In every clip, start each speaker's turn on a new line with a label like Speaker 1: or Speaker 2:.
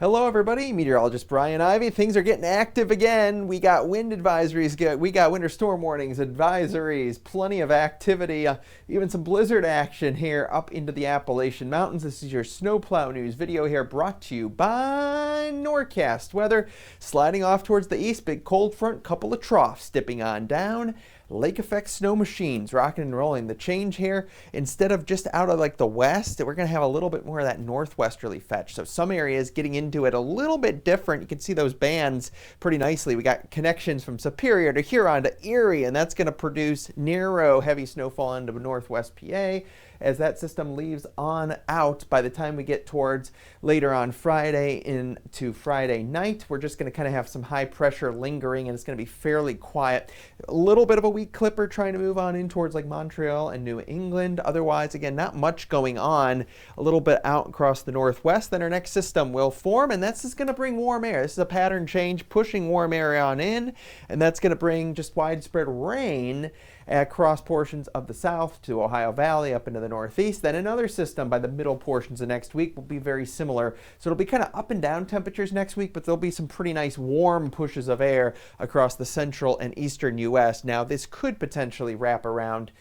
Speaker 1: Hello everybody, meteorologist Brian Ivy. Things are getting active again. We got wind advisories, we got winter storm warnings, advisories, plenty of activity, even some blizzard action here up into the Appalachian Mountains. This is your snowplow news video here brought to you by Norcast Weather. Sliding off towards the east, big cold front, couple of troughs dipping on down. Lake effect snow machines rocking and rolling. The change here, instead of just out of like the west, we're going to have a little bit more of that northwesterly fetch. So some areas getting into it a little bit different. You can see those bands pretty nicely. We got connections from Superior to Huron to Erie, and that's going to produce narrow heavy snowfall into northwest PA as that system leaves on out. By the time we get towards later on Friday into Friday night, we're just going to kind of have some high pressure lingering, and it's going to be fairly quiet. A little bit of a weak clipper trying to move on in towards like Montreal and New England. Otherwise, again, not much going on. A little bit out across the northwest. Then our next system will form, and that's just going to bring warm air. This is a pattern change, pushing warm air on in, and that's going to bring just widespread rain across portions of the south to Ohio Valley up into the northeast. Then another system by the middle portions of next week will be very similar. So it'll be kind of up and down temperatures next week, but there'll be some pretty nice warm pushes of air across the central and eastern U.S. Now, this could potentially wrap around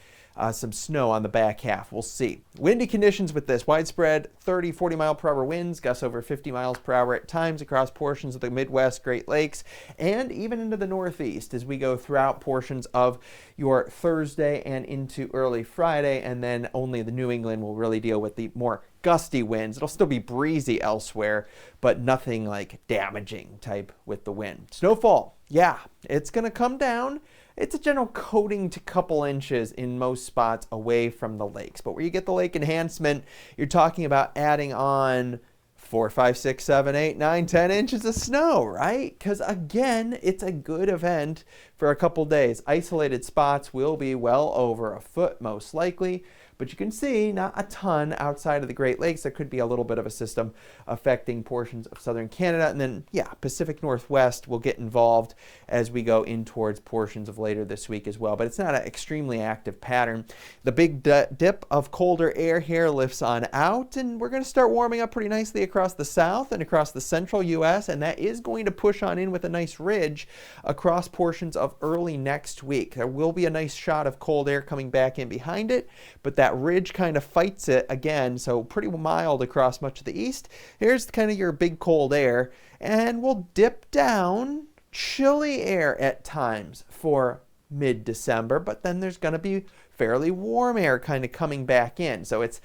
Speaker 1: some snow on the back half. We'll see. Windy conditions with this. Widespread 30, 40 mile per hour winds, gusts over 50 miles per hour at times across portions of the Midwest, Great Lakes, and even into the Northeast as we go throughout portions of your Thursday and into early Friday. And then only the New England will really deal with the more gusty winds. It'll still be breezy elsewhere, but nothing like damaging type with the wind. Snowfall, yeah, it's going to come down. It's a general coating to couple inches in most spots away from the lakes. But where you get the lake enhancement, you're talking about adding on 4, 5, 6, 7, 8, 9, 10 inches of snow, right? Because again, it's a good event for a couple days. Isolated spots will be well over a foot most likely. But you can see not a ton outside of the Great Lakes. There could be a little bit of a system affecting portions of southern Canada. And then, yeah, Pacific Northwest will get involved as we go in towards portions of later this week as well. But it's not an extremely active pattern. The big dip of colder air here lifts on out, and we're going to start warming up pretty nicely across the south and across the central U.S. And that is going to push on in with a nice ridge across portions of early next week. There will be a nice shot of cold air coming back in behind it, but that ridge kind of fights it again, so pretty mild across much of the east. Here's kind of your big cold air, and we'll dip down. Chilly air at times for mid-December, but then there's going to be fairly warm air kind of coming back in. So it's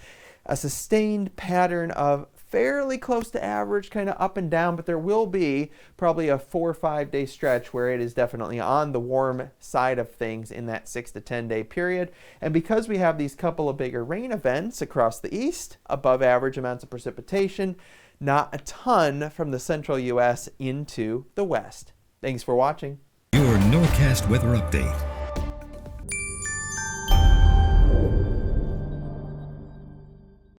Speaker 1: a sustained pattern of fairly close to average, kind of up and down, but there will be probably a 4 or 5 day stretch where it is definitely on the warm side of things in that 6 to 10 day period. And because we have these couple of bigger rain events across the east, above average amounts of precipitation, not a ton from the central U.S. into the west. Thanks for watching.
Speaker 2: Your Norcast weather update.